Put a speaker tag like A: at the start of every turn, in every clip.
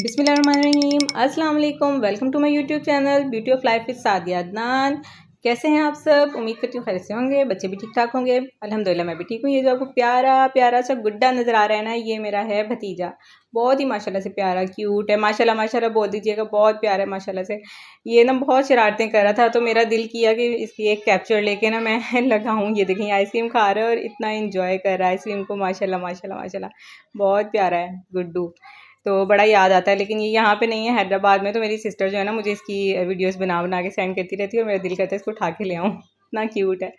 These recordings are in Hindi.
A: बिस्मिल्लाहिर्रहमानिर्रहीम। अस्सलाम वालेकुम। Welcome to my YouTube channel beauty of life with Sadia Adnan. कैसे हैं आप सब? उम्मीद करती हूँ खैरियत से होंगे, बच्चे भी ठीक ठाक होंगे। अल्हम्दुलिल्लाह मैं भी ठीक हूँ। ये जो आपको प्यारा प्यारा सा गुड्डा नज़र आ रहा है ना, ये मेरा है भतीजा। बहुत ही माशाल्लाह से प्यारा क्यूट है। माशाल्लाह माशाल्लाह बोल दीजिएगा, बहुत प्यारा है माशाल्लाह से। ये ना बहुत शरारतें कर रहा था, तो मेरा दिल किया कि इसकी एक कैप्चर लेके ना मैं लगाऊँ। ये देखें आइसक्रीम खा रहा है और इतना इंजॉय कर रहा है आइसक्रीम को। माशाल्लाह माशाल्लाह माशाल्लाह बहुत प्यारा है गुड्डू। तो बड़ा याद आता है, लेकिन ये यहाँ पे नहीं है, हैदराबाद में। तो मेरी सिस्टर जो है ना, मुझे इसकी वीडियोस बना बना के सेंड करती रहती है और मेरा दिल करता है इसको उठा के ले आऊँ। इतना क्यूट है।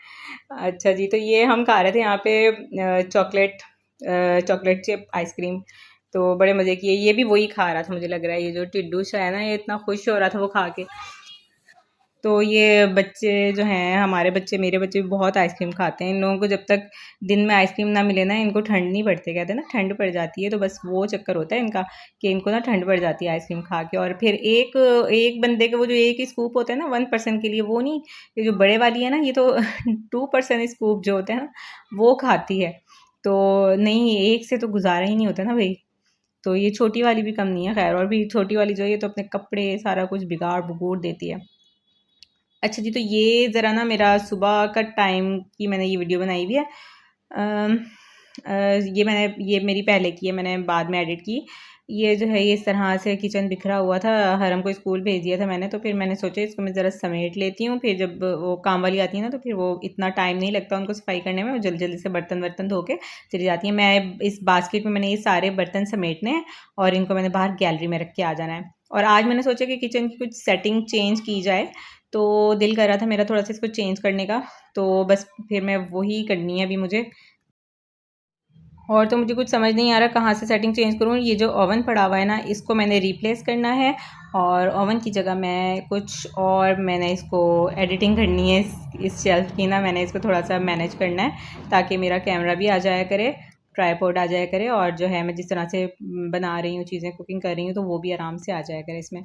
A: अच्छा जी, तो ये हम खा रहे थे यहाँ पे चॉकलेट चिप आइसक्रीम। तो बड़े मज़े की है। ये भी वही खा रहा था, मुझे लग रहा है ये जो टिड्डू सा है ना, ये इतना खुश हो रहा था वो खा के। तो ये बच्चे जो हैं, हमारे बच्चे, मेरे बच्चे भी बहुत आइसक्रीम खाते हैं। इन लोगों को जब तक दिन में आइसक्रीम ना मिले ना, इनको ठंड नहीं पड़ती। कहते हैं ना ठंड पड़ जाती है, तो बस वो चक्कर होता है इनका कि इनको ना ठंड पड़ जाती है आइसक्रीम खा के। और फिर एक एक बंदे के वो जो एक ही स्कूप होता है ना 1 पर्सन के लिए, वो नहीं, ये जो बड़े वाली है ना, ये तो 2 पर्सन स्कूप जो होते हैं ना, वो खाती है। तो नहीं, एक से तो गुजारा ही नहीं होता ना भाई। तो ये छोटी वाली भी कम नहीं है खैर। और भी छोटी वाली जो है, ये तो अपने कपड़े सारा कुछ बिगाड़ बुगूड़ देती है। अच्छा जी, तो ये ज़रा ना मेरा सुबह का टाइम की मैंने ये वीडियो बनाई हुई है। अम, ये मेरी पहले की है, मैंने बाद में एडिट की। ये जो है, ये इस तरह से किचन बिखरा हुआ था। हरम को स्कूल भेज दिया था मैंने, तो फिर मैंने सोचा इसको मैं ज़रा समेट लेती हूँ। फिर जब वो काम वाली आती है ना, तो फिर वो इतना टाइम नहीं लगता उनको सफाई करने में, वो जल्दी जल्दी से बर्तन वर्तन धो के चली जाती है। मैं इस बास्केट में मैंने ये सारे बर्तन समेटने हैं और इनको मैंने बाहर गैलरी में रख के आ जाना है। और आज मैंने सोचा कि किचन की कुछ सेटिंग चेंज की जाए, तो दिल कर रहा था मेरा थोड़ा सा इसको चेंज करने का। तो बस फिर मैं वही करनी है अभी मुझे। और तो मुझे कुछ समझ नहीं आ रहा कहाँ से सेटिंग चेंज करूँ। ये जो ओवन पड़ा हुआ है ना, इसको मैंने रिप्लेस करना है। और ओवन की जगह मैं कुछ और, मैंने इसको एडिटिंग करनी है इस शेल्फ की ना, मैंने इसको थोड़ा सा मैनेज करना है ताकि मेरा कैमरा भी आ जाया करे, ट्राईपॉड आ जाया करे, और जो है मैं जिस तरह से बना रही हूँ चीज़ें, कुकिंग कर रही हूँ, तो वो भी आराम से आ जाया करे इसमें।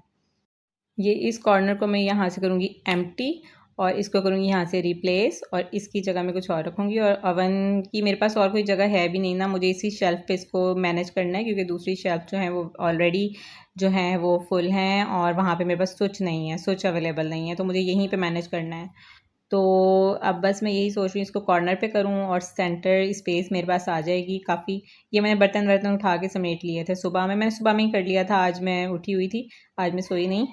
A: ये इस कॉर्नर को मैं यहाँ से करूँगी एम्प्टी, और इसको करूँगी यहाँ से रिप्लेस, और इसकी जगह मैं कुछ और रखूँगी। और ओवन की मेरे पास और कोई जगह है भी नहीं ना, मुझे इसी शेल्फ़ पे इसको मैनेज करना है, क्योंकि दूसरी शेल्फ़ जो है वो ऑलरेडी जो है वो फुल हैं, और वहाँ पे मेरे पास स्विच नहीं है, स्विच अवेलेबल नहीं है, तो मुझे यहीं पे मैनेज करना है। तो अब बस मैं यही सोच रही हूँ इसको कॉर्नर पे करूँ और सेंटर स्पेस मेरे पास आ जाएगी काफ़ी। ये मैंने बर्तन वर्तन उठा के समेट लिए थे सुबह में, मैंने सुबह में ही कर लिया था, आज मैं उठी हुई थी, आज मैं सोई नहीं।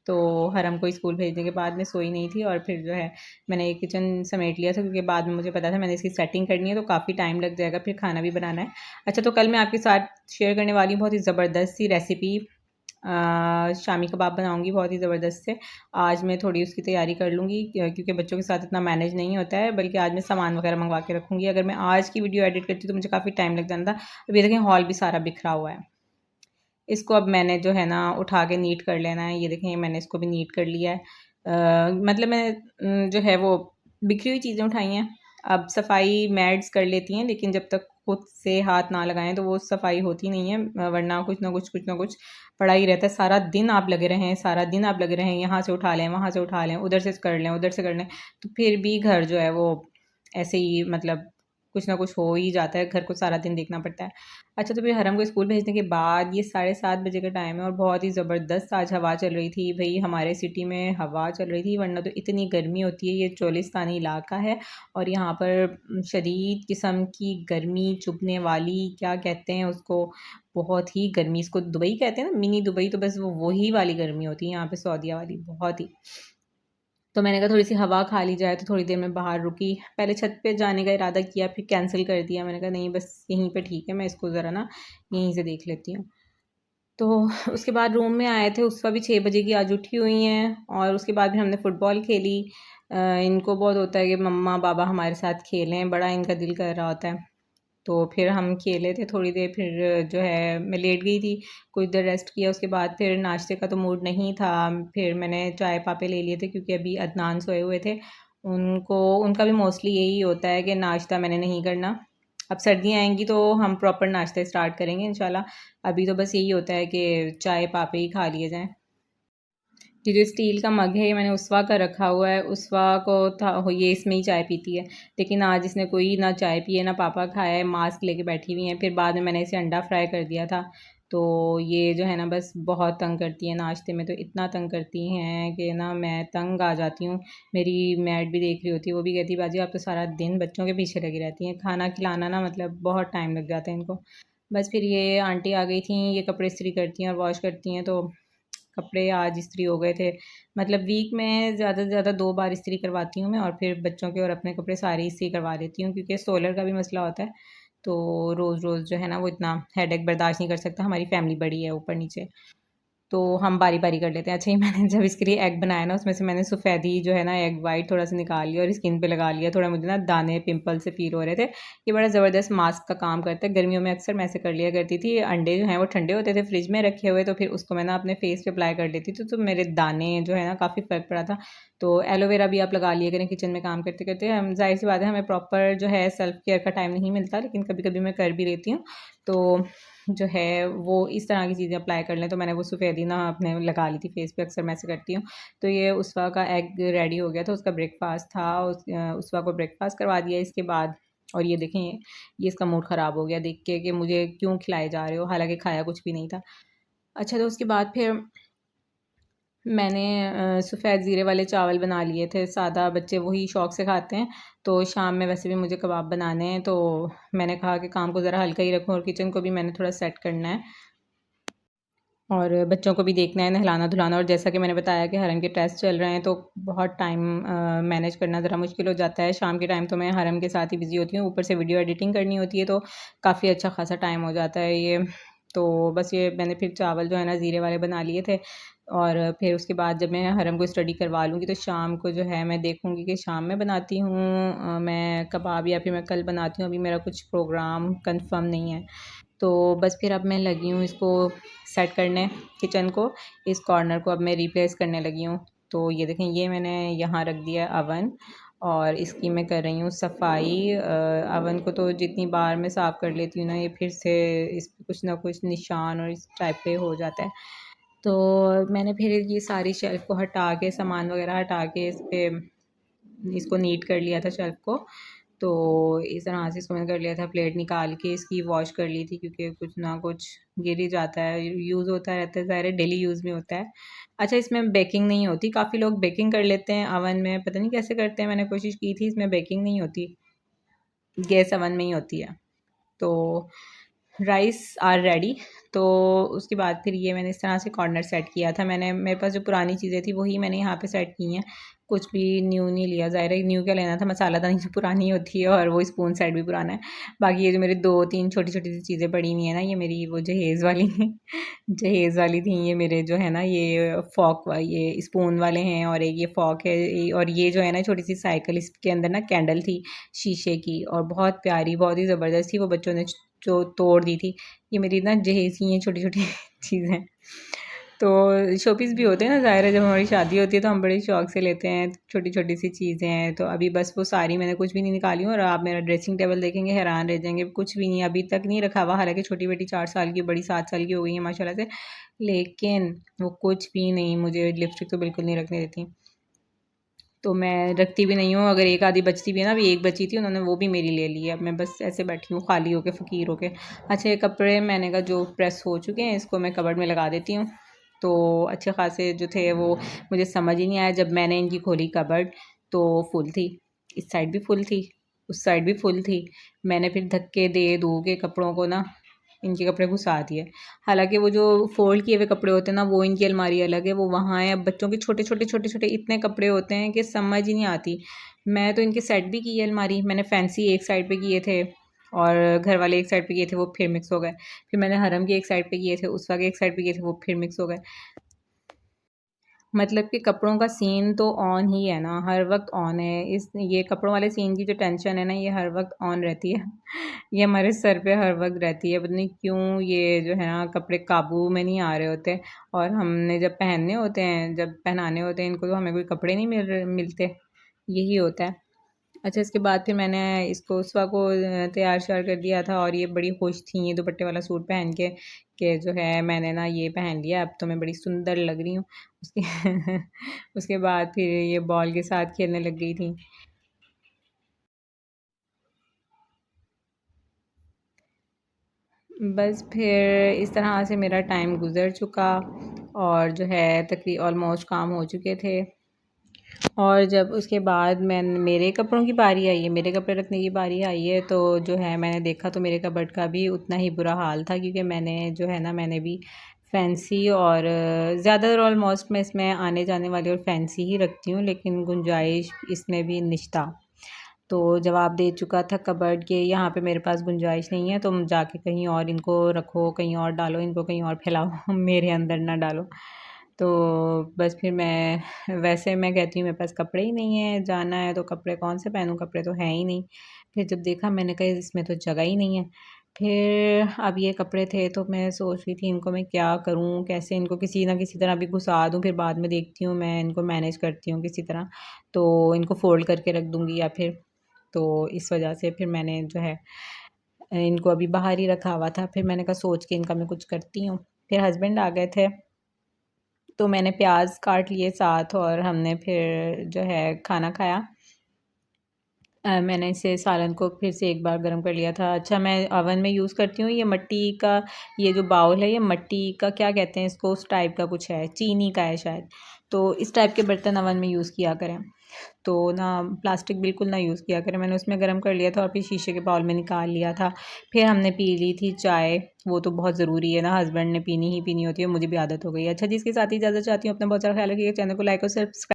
A: तो हरम को स्कूल भेजने के बाद मैं सोई नहीं थी, और फिर जो है मैंने ये किचन समेट लिया था, क्योंकि बाद में मुझे पता था मैंने इसकी सेटिंग करनी है, तो काफ़ी टाइम लग जाएगा, फिर खाना भी बनाना है। अच्छा, तो कल मैं आपके साथ शेयर करने वाली हूँ बहुत ही ज़बरदस्त सी रेसिपी। शामी कबाब बनाऊंगी बहुत ही ज़बरदस्त से। आज मैं थोड़ी उसकी तैयारी कर लूँगी, क्योंकि बच्चों के साथ इतना मैनेज नहीं होता है, बल्कि आज मैं सामान वगैरह मंगवा के रखूँगी। अगर मैं आज की वीडियो एडिट करती तो मुझे काफ़ी टाइम लग जाता। अभी देखें हॉल भी सारा बिखरा हुआ है। इसको अब मैंने जो है ना उठा के नीट कर लेना है। ये देखें मैंने इसको भी नीट कर लिया है। मतलब मैं जो है वो बिखरी हुई चीज़ें उठाई हैं। अब सफाई मैड्स कर लेती हैं, लेकिन जब तक खुद से हाथ ना लगाएं तो वो सफाई होती नहीं है, वरना कुछ ना कुछ पड़ा ही रहता है। सारा दिन आप लगे रहें, सारा दिन आप लगे रहें, यहाँ से उठा लें, वहाँ से उठा लें, उधर से कर लें, उधर से कर लें, तो फिर भी घर जो है वो ऐसे ही, मतलब कुछ ना कुछ हो ही जाता है, घर को सारा दिन देखना पड़ता है। अच्छा, तो फिर हरम को स्कूल भेजने के बाद ये 7:30 बजे का टाइम है, और बहुत ही ज़बरदस्त आज हवा चल रही थी भाई। हमारे सिटी में हवा चल रही थी, वरना तो इतनी गर्मी होती है। ये चोलिस्तानी इलाका है, और यहाँ पर शदीद किस्म की गर्मी चुभने वाली, क्या कहते हैं उसको, बहुत ही गर्मी, इसको दुबई कहते हैं ना, मिनी दुबई, तो बस वो वही वाली गर्मी होती है यहाँ पे, सऊदीया वाली, बहुत ही। तो मैंने कहा थोड़ी सी हवा खा ली जाए, तो थोड़ी देर में बाहर रुकी। पहले छत पे जाने का इरादा किया, फिर कैंसिल कर दिया। मैंने कहा नहीं, बस यहीं पे ठीक है, मैं इसको ज़रा ना यहीं से देख लेती हूँ। तो उसके बाद रूम में आए थे, उसका भी 6 बजे की आज उठी हुई हैं, और उसके बाद भी हमने फ़ुटबॉल खेली। इनको बहुत होता है कि मम्मा पापा हमारे साथ खेलें, बड़ा इनका दिल कर रहा होता है। तो फिर हम खेले थे थोड़ी देर, फिर जो है मैं लेट गई थी, कुछ देर रेस्ट किया। उसके बाद फिर नाश्ते का तो मूड नहीं था, फिर मैंने चाय पापे ले लिए थे, क्योंकि अभी अदनान सोए हुए थे। उनका भी मोस्टली यही होता है कि नाश्ता मैंने नहीं करना। अब सर्दियाँ आएंगी तो हम प्रॉपर नाश्ता स्टार्ट करेंगे इंशाल्लाह। अभी तो बस यही होता है कि चाय पापे ही खा लिए जाएँ। ये जो स्टील का मग है, ये मैंने उसवा का रखा हुआ है। उसवा को था ये इसमें ही चाय पीती है, लेकिन आज इसने कोई ना चाय पिए ना पापा खाया है, मास्क लेके बैठी हुई हैं। फिर बाद में मैंने इसे अंडा फ्राई कर दिया था, तो ये जो है ना बस बहुत तंग करती हैं, नाश्ते में तो इतना तंग करती हैं कि ना मैं तंग आ जाती हूँ। मेरी मैड भी देख रही होती है, वो भी कहती है बाजी आप तो सारा दिन बच्चों के पीछे लगी रहती हैं, खाना खिलाना ना मतलब बहुत टाइम लग जाता है इनको। बस फिर ये आंटी आ गई थी, ये कपड़े इस्त्री करती हैं और वॉश करती हैं, तो कपड़े आज इस्त्री हो गए थे। मतलब वीक में ज़्यादा से ज़्यादा 2 बार इस्त्री करवाती हूँ मैं, और फिर बच्चों के और अपने कपड़े सारे इस्त्री करवा देती हूँ, क्योंकि सोलर का भी मसला होता है। तो रोज़-रोज़ जो है ना वो इतना हेडेक बर्दाश्त नहीं कर सकता, हमारी फैमिली बड़ी है ऊपर-नीचे। तो हम बारी-बारी कर लेते हैं। अच्छा, ये मैंने जब इसके लिए एग बनाया ना, उसमें से मैंने सफ़ेदी जो है ना एग वाइट थोड़ा-सा निकाल लिया और स्किन पे लगा लिया। थोड़ा मुझे ना दाने पिंपल से फ़ील हो रहे थे। ये बड़ा ज़बरदस्त मास्क का काम करता है। गर्मियों में अक्सर मैं ऐसे कर लिया करती थी। अंडे जो हैं वो ठंडे होते थे फ्रिज में रखे हुए, तो फिर उसको मैं ना अपने फेस पे अप्लाई कर लेती थी, तो मेरे दाने जो है ना काफ़ी फ़र्क पड़ा था। तो एलोवेरा भी आप लगा लिया करें किचन में काम करते-करते। हम ज़ाहिर-सी बात है हमें प्रॉपर जो है सेल्फ केयर का टाइम नहीं मिलता, लेकिन कभी-कभी मैं कर भी लेती हूँ। तो जो है वो इस तरह की चीज़ें अप्लाई कर लें, तो मैंने वो सफ़ेदी ना अपने लगा ली थी फेस पे, अक्सर मैं ऐसे करती हूँ। तो ये उसवा का एग रेडी हो गया था, उसका ब्रेकफ़ास्ट था, उसवा को ब्रेकफ़ास्ट करवा दिया इसके बाद। और ये देखें, ये इसका मूड ख़राब हो गया देख के कि मुझे क्यों खिलाए जा रहे हो, हालाँकि खाया कुछ भी नहीं था। अच्छा, तो उसके बाद फिर मैंने सफ़ेद ज़ीरे वाले चावल बना लिए थे सादा, बच्चे वही शौक़ से खाते हैं। तो शाम में वैसे भी मुझे कबाब बनाने हैं, तो मैंने कहा कि काम को ज़रा हल्का ही रखूँ और किचन को भी मैंने थोड़ा सेट करना है और बच्चों को भी देखना है, नहलाना-धुलाना। और जैसा कि मैंने बताया कि हरम के टेस्ट चल रहे हैं, तो बहुत टाइम मैनेज करना ज़रा मुश्किल हो जाता है। शाम के टाइम तो मैं हरम के साथ ही बिज़ी होती हूँ, ऊपर से वीडियो एडिटिंग करनी होती है, तो काफ़ी अच्छा खासा टाइम हो जाता है ये। तो बस ये मैंने फिर चावल जो है ना ज़ीरे वाले बना लिए थे, और फिर उसके बाद जब मैं हरम को स्टडी करवा लूँगी, तो शाम को जो है मैं देखूँगी कि शाम में बनाती हूँ मैं कबाब या फिर मैं कल बनाती हूँ। अभी मेरा कुछ प्रोग्राम कन्फ़र्म नहीं है। तो बस फिर अब मैं लगी हूँ इसको सेट करने, किचन को। इस कॉर्नर को अब मैं रिप्लेस करने लगी हूँ। तो ये देखें, ये मैंने यहाँ रख दिया अवन, और इसकी मैं कर रही हूँ सफाई। अवन को तो जितनी बार मैं साफ़ कर लेती हूँ ना, ये फिर से इस पे कुछ ना कुछ निशान और इस टाइप पे हो जाता है। तो मैंने फिर ये सारी शेल्फ़ को हटा के, सामान वगैरह हटा के, इस पे इसको नीट कर लिया था शेल्फ़ को। तो इस तरह से इसको मैंने कर लिया था, प्लेट निकाल के इसकी वॉश कर ली थी, क्योंकि कुछ ना कुछ गिर ही जाता है, यूज़ होता रहता है, ज़ाहिर है डेली यूज़ में होता है। अच्छा, इसमें बेकिंग नहीं होती, काफ़ी लोग बेकिंग कर लेते हैं अवन में, पता नहीं कैसे करते हैं, मैंने कोशिश की थी, इसमें बेकिंग नहीं होती, गैस अवन में ही होती है। तो राइस आर रेडी। तो उसके बाद फिर ये मैंने इस तरह से कॉर्नर सेट किया था। मैंने, मेरे पास जो पुरानी चीज़ें थी वही मैंने यहाँ पे सेट की हैं, कुछ भी न्यू नहीं लिया। ज़ाहिर है न्यू क्या लेना था, मसालादानी जो पुरानी होती है, और वो स्पून सेट भी पुराना है। बाकी ये जो मेरे 2-3 छोटी-छोटी सी चीज़ें पड़ी हुई हैं ना, ये मेरी वो जहेज़ वाली जहेज़ वाली थी। ये मेरे जो है ना ये फ़ॉक ये स्पून वाले हैं, और एक ये फ़ॉक है, और ये जो है ना छोटी-सी साइकिल, इसके अंदर ना कैंडल थी शीशे की, और बहुत प्यारी, बहुत ही ज़बरदस्त थी, वो बच्चों ने जो तोड़ दी थी। ये मेरी ना जहेज़ की हैं छोटी-छोटी चीज़ें। तो शोपीस भी होते हैं ना, ज़ाहिर है जब हमारी शादी होती है तो हम बड़े शौक से लेते हैं छोटी-छोटी सी चीज़ें हैं। तो अभी बस वो सारी मैंने कुछ भी नहीं निकाली हूँ, और आप मेरा ड्रेसिंग टेबल देखेंगे हैरान रह जाएँगे, कुछ भी नहीं अभी तक नहीं रखा हुआ। हालाँकि छोटी बेटी 4 साल की, बड़ी 7 साल की हो गई है माशाल्लाह से, लेकिन वो कुछ भी नहीं, मुझे लिपस्टिक तो बिल्कुल नहीं रखने देती। तो मैं रखती भी नहीं हूँ, अगर एक आधी बचती भी है ना, अभी एक बची थी, उन्होंने वो भी मेरी ले ली है। अब मैं बस ऐसे बैठी हूँ खाली होके, फ़कीर होके। अच्छा, ये कपड़े मैंने कहा जो प्रेस हो चुके हैं, इसको मैं कबर्ड में लगा देती हूँ। तो अच्छे खासे जो थे वो, मुझे समझ ही नहीं आया जब मैंने इनकी खोली कबर्ड, तो फुल थी, इस साइड भी फुल थी, उस साइड भी फुल थी। मैंने फिर धक्के दे दू के कपड़ों को ना इनके कपड़े घुसा दिए। हालाँकि वो जो फ़ोल्ड किए हुए कपड़े होते हैं ना, वो इनकी अलमारी अलग है, वो वहाँ है। अब बच्चों के छोटे-छोटे, छोटे-छोटे इतने कपड़े होते हैं कि समझ ही नहीं आती। मैं तो इनके सेट भी की है अलमारी, मैंने फैंसी एक साइड पे किए थे, और घर वाले एक साइड पे किए थे, वो फिर मिक्स हो गए। फिर मैंने हरम के एक साइड पे किए थे, उसवा के एक साइड पे किए थे, वो फिर मिक्स हो गए। मतलब कि कपड़ों का सीन तो ऑन ही है ना, हर वक़्त ऑन है। इस ये कपड़ों वाले सीन की जो टेंशन है ना, ये हर वक़्त ऑन रहती है। ये हमारे सर पे हर वक़्त रहती है। पता नहीं क्यों ये जो है ना कपड़े काबू में नहीं आ रहे होते, और हमने जब पहनने होते हैं, जब पहनाने होते हैं इनको, तो हमें कोई कपड़े नहीं मिलते। यही होता है। अच्छा, इसके बाद फिर मैंने इसको उसवा को तैयार-श्यार कर दिया था, और ये बड़ी खुश थी ये दुपट्टे वाला सूट पहन के, कि जो है मैंने ना ये पहन लिया, अब तो मैं बड़ी सुंदर लग रही हूँ। उसके उसके बाद फिर ये बॉल के साथ खेलने लग गई थी। बस फिर इस तरह से मेरा टाइम गुज़र चुका और जो है ऑलमोस्ट काम हो चुके थे। और जब उसके बाद मेरे कपड़ों की बारी आई है, मेरे कपड़े रखने की बारी आई है, तो जो है मैंने देखा तो मेरे कबर्ड का भी उतना ही बुरा हाल था, क्योंकि मैंने भी फैंसी और ज़्यादातर ऑलमोस्ट मैं इसमें आने जाने वाली और फैंसी ही रखती हूँ, लेकिन गुंजाइश इसमें भी निश्ता। तो जवाब दे चुका था कबर्ड के यहाँ पे मेरे पास गुंजाइश नहीं है, तुम जाके कहीं और इनको रखो, कहीं और डालो, इनको कहीं और फैलाओ मेरे अंदर ना डालो। तो बस फिर वैसे मैं कहती हूँ मेरे पास कपड़े ही नहीं है, जाना है तो कपड़े कौन से पहनूँ, कपड़े तो हैं ही नहीं। फिर जब देखा मैंने कहा इसमें तो जगह ही नहीं है। फिर अब ये कपड़े थे तो मैं सोच रही थी इनको मैं क्या करूँ, कैसे इनको किसी ना किसी तरह अभी घुसा दूँ, फिर बाद में देखती हूँ मैं इनको मैनेज करती हूँ किसी तरह, तो इनको फ़ोल्ड करके रख दूँगी या फिर। तो इस वजह से फिर मैंने जो है इनको अभी बाहर ही रखा हुआ था। फिर मैंने कहा सोच के इनका मैं कुछ करती हूँ। फिर हस्बैंड आ गए थे तो मैंने प्याज काट लिए साथ और हमने फिर जो है खाना खाया। मैंने इसे सालन को फिर से एक बार गर्म कर लिया था। अच्छा, मैं ओवन में यूज़ करती हूँ ये मिट्टी का, ये जो बाउल है ये मिट्टी का क्या कहते हैं इसको, उस टाइप का कुछ है, चीनी का है शायद। तो इस टाइप के बर्तन ओवन में यूज़ किया करें, तो ना प्लास्टिक बिल्कुल ना यूज़ किया करें। मैंने उसमें गर्म कर लिया था और फिर शीशे के बाउल में निकाल लिया था। फिर हमने पी ली थी चाय, वो तो बहुत ज़रूरी है ना, हस्बैंड ने पीनी ही पीनी होती है, मुझे भी आदत हो गई है। अच्छा जी, इसके साथ ही इजाज़त चाहती हूँ। अपना बहुत सारा ख्याल रखिएगा, चैनल को लाइक और सब्सक्राइब